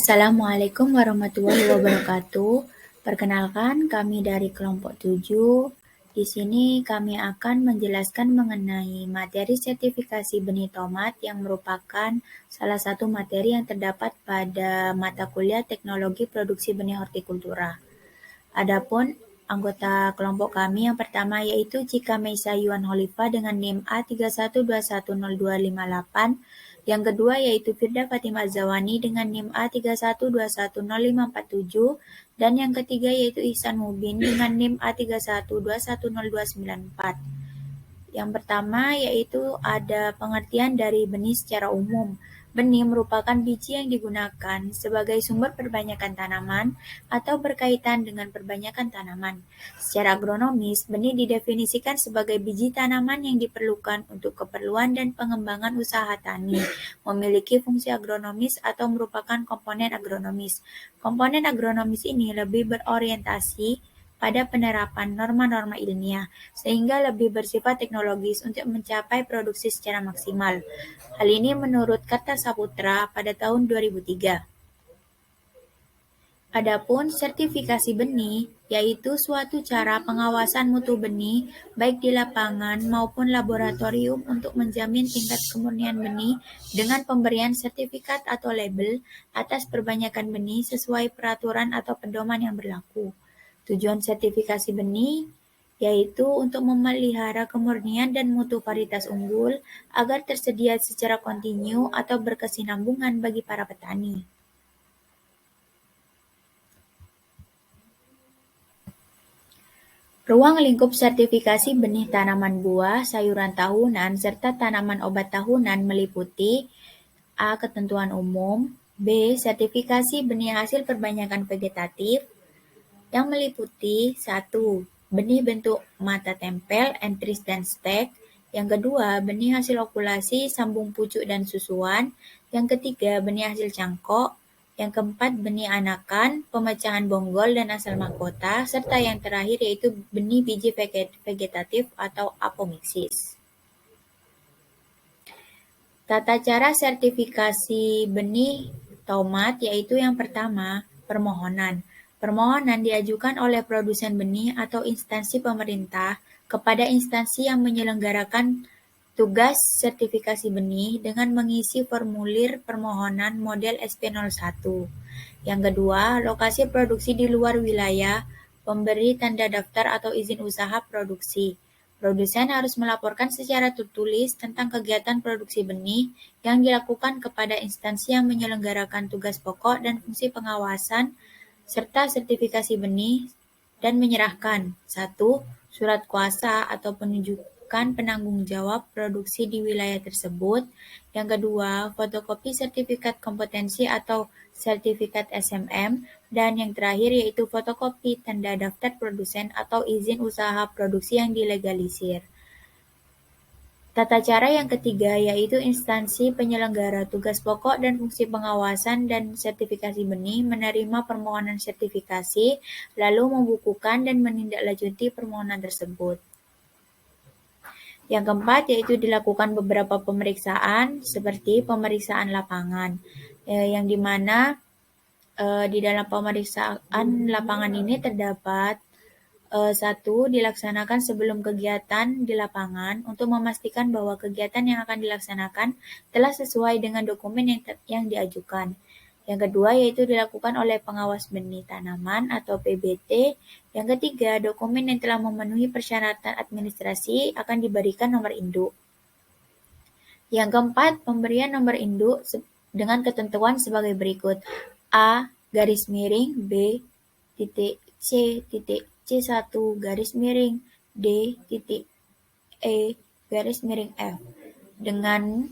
Assalamualaikum warahmatullahi wabarakatuh. Perkenalkan, kami dari kelompok 7. Di sini kami akan menjelaskan mengenai materi sertifikasi benih tomat yang merupakan salah satu materi yang terdapat pada mata kuliah Teknologi Produksi Benih Hortikultura. Adapun anggota kelompok kami yang pertama yaitu Cika Meisa Yuan Holifa dengan NIM A31210258, yang kedua yaitu Firda Fatimah Zawani dengan NIM A31210547, dan yang ketiga yaitu Ihsan Mubin dengan NIM A31210294. Yang pertama yaitu ada pengertian dari benih secara umum. Benih merupakan biji yang digunakan sebagai sumber perbanyakan tanaman atau berkaitan dengan perbanyakan tanaman. Secara agronomis, benih didefinisikan sebagai biji tanaman yang diperlukan untuk keperluan dan pengembangan usaha tani, memiliki fungsi agronomis atau merupakan komponen agronomis. Komponen agronomis ini lebih berorientasi pada penerapan norma-norma ilmiah, sehingga lebih bersifat teknologis untuk mencapai produksi secara maksimal. Hal ini menurut Kartasaputra pada tahun 2003. Adapun sertifikasi benih, yaitu suatu cara pengawasan mutu benih baik di lapangan maupun laboratorium untuk menjamin tingkat kemurnian benih dengan pemberian sertifikat atau label atas perbanyakan benih sesuai peraturan atau pedoman yang berlaku. Tujuan sertifikasi benih yaitu untuk memelihara kemurnian dan mutu varietas unggul agar tersedia secara kontinu atau berkesinambungan bagi para petani. Ruang lingkup sertifikasi benih tanaman buah, sayuran tahunan, serta tanaman obat tahunan meliputi A. Ketentuan umum, B. Sertifikasi benih hasil perbanyakan vegetatif, yang meliputi 1. Benih bentuk mata tempel, entris dan stek. Yang kedua, benih hasil okulasi, sambung pucuk dan susuan. Yang ketiga, benih hasil cangkok. Yang keempat, benih anakan, pemecahan bonggol dan asal mahkota. Serta yang terakhir yaitu benih biji vegetatif atau apomixis. Tata cara sertifikasi benih tomat yaitu yang pertama, permohonan. Permohonan diajukan oleh produsen benih atau instansi pemerintah kepada instansi yang menyelenggarakan tugas sertifikasi benih dengan mengisi formulir permohonan model SP01. Yang kedua, lokasi produksi di luar wilayah pemberi tanda daftar atau izin usaha produksi. Produsen harus melaporkan secara tertulis tentang kegiatan produksi benih yang dilakukan kepada instansi yang menyelenggarakan tugas pokok dan fungsi pengawasan serta sertifikasi benih dan menyerahkan 1. Surat kuasa atau penunjukan penanggung jawab produksi di wilayah tersebut. Yang kedua, fotokopi sertifikat kompetensi atau sertifikat SMM. Dan yang terakhir yaitu fotokopi tanda daftar produsen atau izin usaha produksi yang dilegalisir. Tata cara yang ketiga yaitu instansi penyelenggara tugas pokok dan fungsi pengawasan dan sertifikasi benih menerima permohonan sertifikasi, lalu membukukan dan menindaklanjuti permohonan tersebut. Yang keempat yaitu dilakukan beberapa pemeriksaan seperti pemeriksaan lapangan, yang dimana di dalam pemeriksaan lapangan ini terdapat 1. Dilaksanakan sebelum kegiatan di lapangan untuk memastikan bahwa kegiatan yang akan dilaksanakan telah sesuai dengan dokumen yang diajukan. Yang kedua yaitu dilakukan oleh pengawas benih tanaman atau PBT. Yang ketiga, dokumen yang telah memenuhi persyaratan administrasi akan diberikan nomor induk. Yang keempat, pemberian nomor induk dengan ketentuan sebagai berikut. A. Garis miring B. C. C1 garis miring D. E. garis miring F. Dengan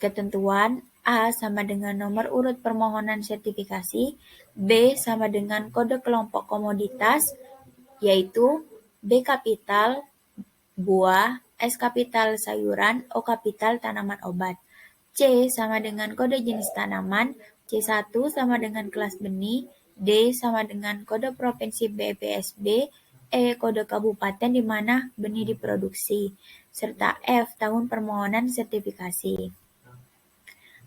ketentuan A sama dengan nomor urut permohonan sertifikasi, B sama dengan kode kelompok komoditas, yaitu B kapital buah, S kapital sayuran, O kapital tanaman obat. C sama dengan kode jenis tanaman, C1 sama dengan kelas benih, D sama dengan kode provinsi BPSB, E kode kabupaten di mana benih diproduksi, serta F tahun permohonan sertifikasi.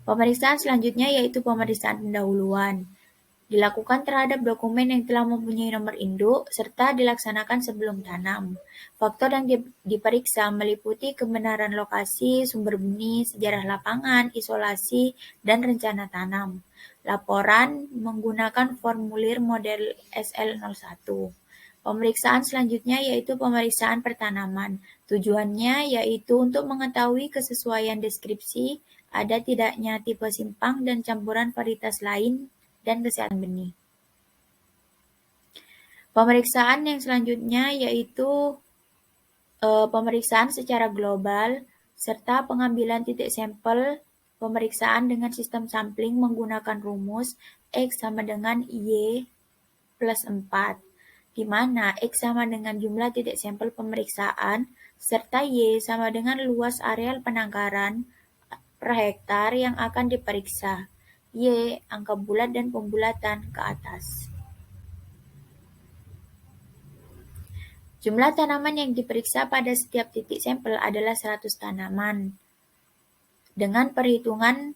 Pemeriksaan selanjutnya yaitu pemeriksaan pendahuluan. Dilakukan terhadap dokumen yang telah mempunyai nomor induk serta dilaksanakan sebelum tanam. Faktor yang diperiksa meliputi kebenaran lokasi, sumber benih, sejarah lapangan, isolasi, dan rencana tanam. Laporan menggunakan formulir model SL01. Pemeriksaan selanjutnya yaitu pemeriksaan pertanaman. Tujuannya yaitu untuk mengetahui kesesuaian deskripsi, ada tidaknya tipe simpang dan campuran varietas lain, dan kesehatan benih. Pemeriksaan yang selanjutnya yaitu pemeriksaan secara global serta pengambilan titik sampel. Pemeriksaan dengan sistem sampling menggunakan rumus X sama dengan Y plus 4, di mana X sama dengan jumlah titik sampel pemeriksaan serta Y sama dengan luas areal penangkaran per hektar yang akan diperiksa. Y angka bulat dan pembulatan ke atas. Jumlah tanaman yang diperiksa pada setiap titik sampel adalah 100 tanaman. Dengan perhitungan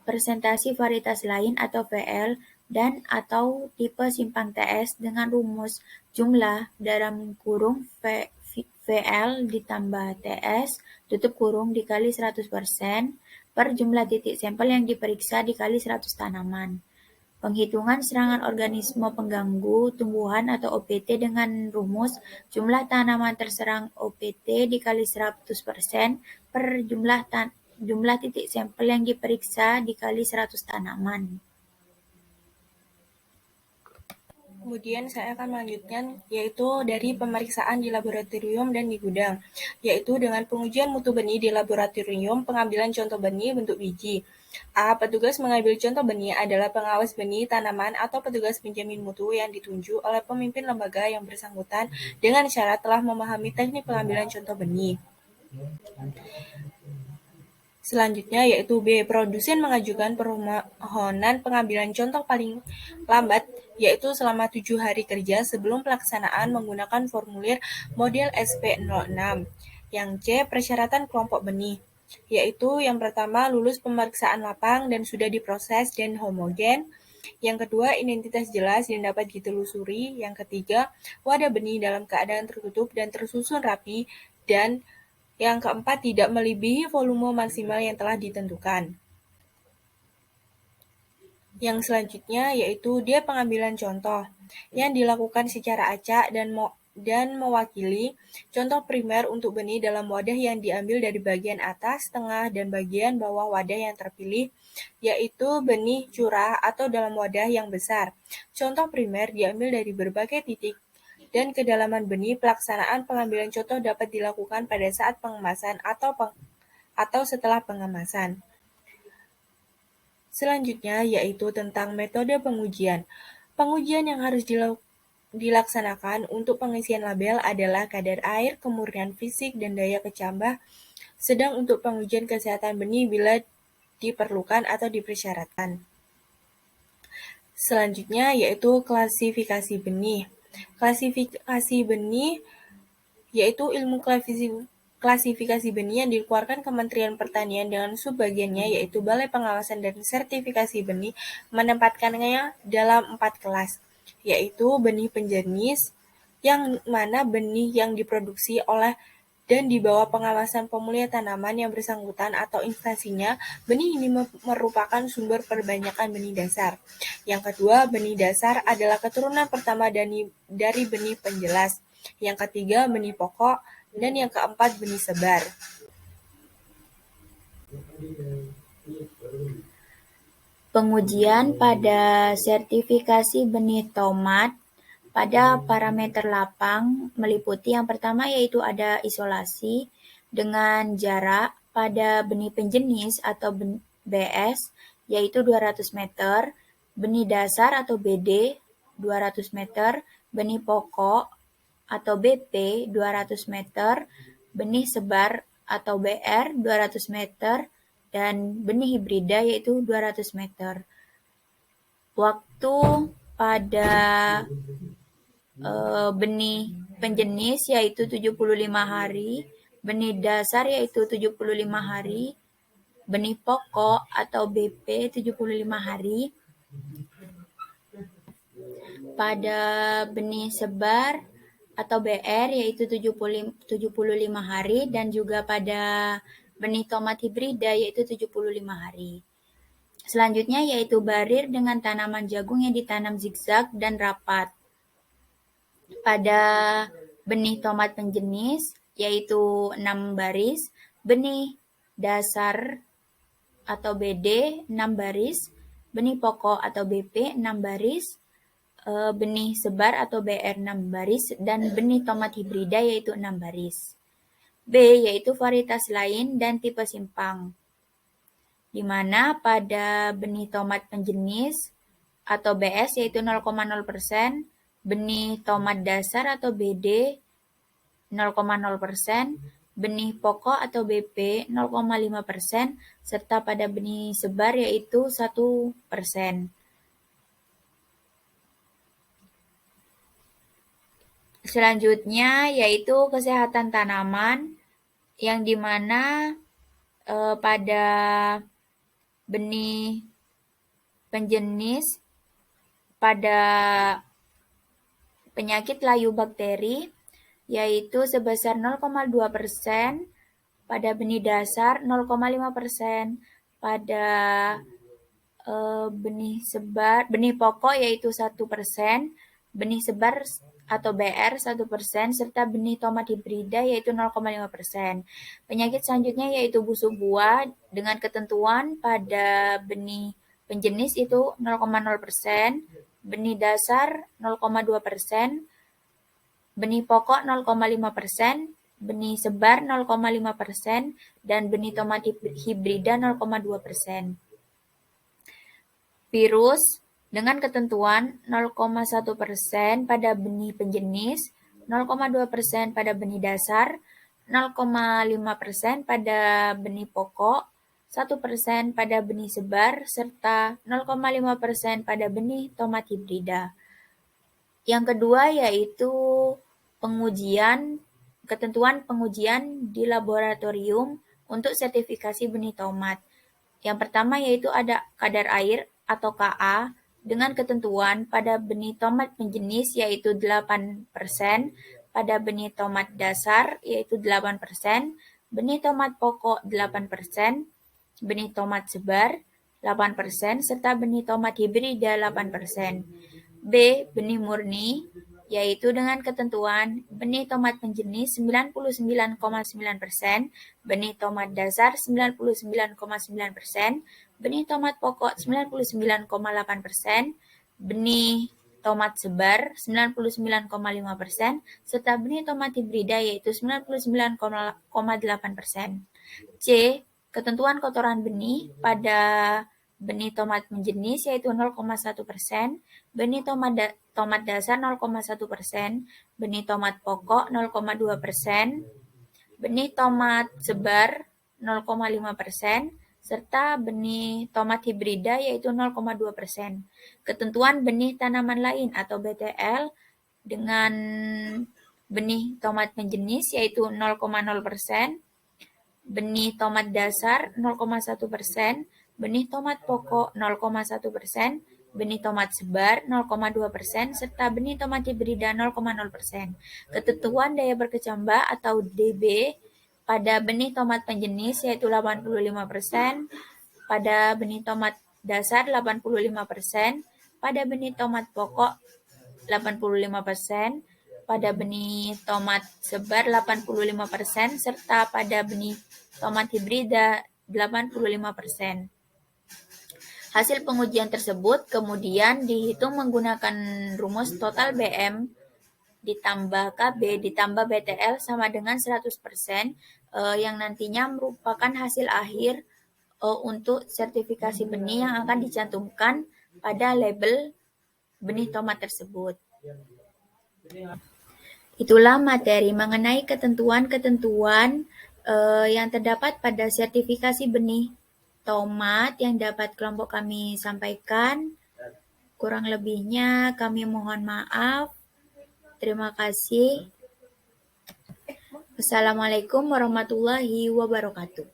persentase varietas lain atau VL dan atau tipe simpang TS dengan rumus jumlah dalam kurung VL ditambah TS tutup kurung dikali 100% per jumlah titik sampel yang diperiksa dikali 100 tanaman. Penghitungan serangan organisme pengganggu tumbuhan atau OPT dengan rumus jumlah tanaman terserang OPT dikali 100% per jumlah titik sampel yang diperiksa dikali 100 tanaman. Kemudian saya akan melanjutkan yaitu dari pemeriksaan di laboratorium dan di gudang, yaitu dengan pengujian mutu benih di laboratorium, pengambilan contoh benih bentuk biji. A. Petugas mengambil contoh benih adalah pengawas benih tanaman atau petugas penjamin mutu yang ditunjuk oleh pemimpin lembaga yang bersangkutan dengan syarat telah memahami teknik pengambilan contoh benih. Selanjutnya yaitu B. Produsen mengajukan permohonan pengambilan contoh paling lambat yaitu selama 7 hari kerja sebelum pelaksanaan menggunakan formulir model SP06. Yang C. Persyaratan kelompok benih yaitu yang pertama lulus pemeriksaan lapang dan sudah diproses dan homogen. Yang kedua, identitas jelas dan dapat ditelusuri. Yang ketiga, wadah benih dalam keadaan tertutup dan tersusun rapi. Dan yang keempat, tidak melebihi volume maksimal yang telah ditentukan. Yang selanjutnya yaitu dia pengambilan contoh yang dilakukan secara acak dan mewakili contoh primer untuk benih dalam wadah yang diambil dari bagian atas, tengah, dan bagian bawah wadah yang terpilih, yaitu benih curah atau dalam wadah yang besar. Contoh primer diambil dari berbagai titik dan kedalaman benih. Pelaksanaan pengambilan contoh dapat dilakukan pada saat pengemasan atau setelah pengemasan. Selanjutnya yaitu tentang metode pengujian. Pengujian yang harus dilaksanakan untuk pengisian label adalah kadar air, kemurnian fisik, dan daya kecambah. Sedang untuk pengujian kesehatan benih bila diperlukan atau dipersyaratkan. Selanjutnya yaitu klasifikasi benih. Klasifikasi benih yaitu ilmu klasifikasi benih yang dikeluarkan Kementerian Pertanian dengan subbagiannya yaitu Balai Pengawasan dan Sertifikasi Benih menempatkannya dalam 4 kelas, yaitu benih penjenis, yang mana benih yang diproduksi oleh dan di bawah pengawasan pemulihan tanaman yang bersangkutan atau instansinya. Benih ini merupakan sumber perbanyakan benih dasar. Yang kedua, benih dasar adalah keturunan pertama dari benih penjelas. Yang ketiga, benih pokok. Dan yang keempat, benih sebar. Pengujian pada sertifikasi benih tomat pada parameter lapang meliputi yang pertama yaitu ada isolasi dengan jarak pada benih penjenis atau BS yaitu 200 meter, benih dasar atau BD 200 meter, benih pokok atau BP 200 meter, benih sebar atau BR 200 meter, dan benih hibrida yaitu 200 meter. Waktu pada benih penjenis yaitu 75 hari, benih dasar yaitu 75 hari, benih pokok atau BP 75 hari, pada benih sebar atau BR yaitu 75 hari, dan juga pada benih tomat hibrida yaitu 75 hari. Selanjutnya yaitu barir dengan tanaman jagung yang ditanam zigzag dan rapat. Pada benih tomat penjenis yaitu 6 baris, benih dasar atau BD 6 baris, benih pokok atau BP 6 baris, benih sebar atau BR 6 baris, dan benih tomat hibrida yaitu 6 baris. B yaitu varietas lain dan tipe simpang, di mana pada benih tomat penjenis atau BS yaitu 0,0%, benih tomat dasar atau BD 0,0%, benih pokok atau BP 0,5%, serta pada benih sebar yaitu 1%. Selanjutnya yaitu kesehatan tanaman, yang dimana pada benih penjenis pada penyakit layu bakteri yaitu sebesar 0,2%, pada benih dasar 0,5%, pada benih pokok yaitu 1%, benih sebar atau BR 1%, serta benih tomat hibrida yaitu 0,5%. Penyakit selanjutnya yaitu busuk buah dengan ketentuan pada benih penjenis itu 0,0%, benih dasar 0,2%, benih pokok 0,5%, benih sebar 0,5%, dan benih tomat hibrida 0,2%. Virus dengan ketentuan 0,1% pada benih penjenis, 0,2% pada benih dasar, 0,5% pada benih pokok, 1% pada benih sebar, serta 0,5% pada benih tomat hibrida. Yang kedua yaitu ketentuan pengujian di laboratorium untuk sertifikasi benih tomat. Yang pertama yaitu ada kadar air atau Ka dengan ketentuan pada benih tomat penjenis yaitu 8%, pada benih tomat dasar yaitu 8%, benih tomat pokok 8%, benih tomat sebar 8%, serta benih tomat hibrida 8%. B. Benih murni, yaitu dengan ketentuan benih tomat penjenis 99,9%, benih tomat dasar 99,9%, benih tomat pokok 99,8%, benih tomat sebar 99,5%, serta benih tomat hibrida yaitu 99,8%. C. Ketentuan kotoran benih pada benih tomat penjenis yaitu 0,1%, benih tomat dasar 0,1%, benih tomat pokok 0,2%, benih tomat sebar 0,5%, serta benih tomat hibrida yaitu 0,2%. Ketentuan benih tanaman lain atau BTL dengan benih tomat penjenis yaitu 0,0%, benih tomat dasar 0,1%, benih tomat pokok 0,1%, benih tomat sebar 0,2%, serta benih tomat hibrida 0,0%. Ketentuan daya berkecambah atau DB pada benih tomat penjenis yaitu 85%, pada benih tomat dasar 85%, pada benih tomat pokok 85%, pada benih tomat sebar 85%, serta pada benih tomat hibrida 85%. Hasil pengujian tersebut kemudian dihitung menggunakan rumus total BM ditambah KB ditambah BTL sama dengan 100%, yang nantinya merupakan hasil akhir untuk sertifikasi benih yang akan dicantumkan pada label benih tomat tersebut. Itulah materi mengenai ketentuan-ketentuan yang terdapat pada sertifikasi benih tomat yang dapat kelompok kami sampaikan. Kurang lebihnya kami mohon maaf. Terima kasih. Wassalamualaikum warahmatullahi wabarakatuh.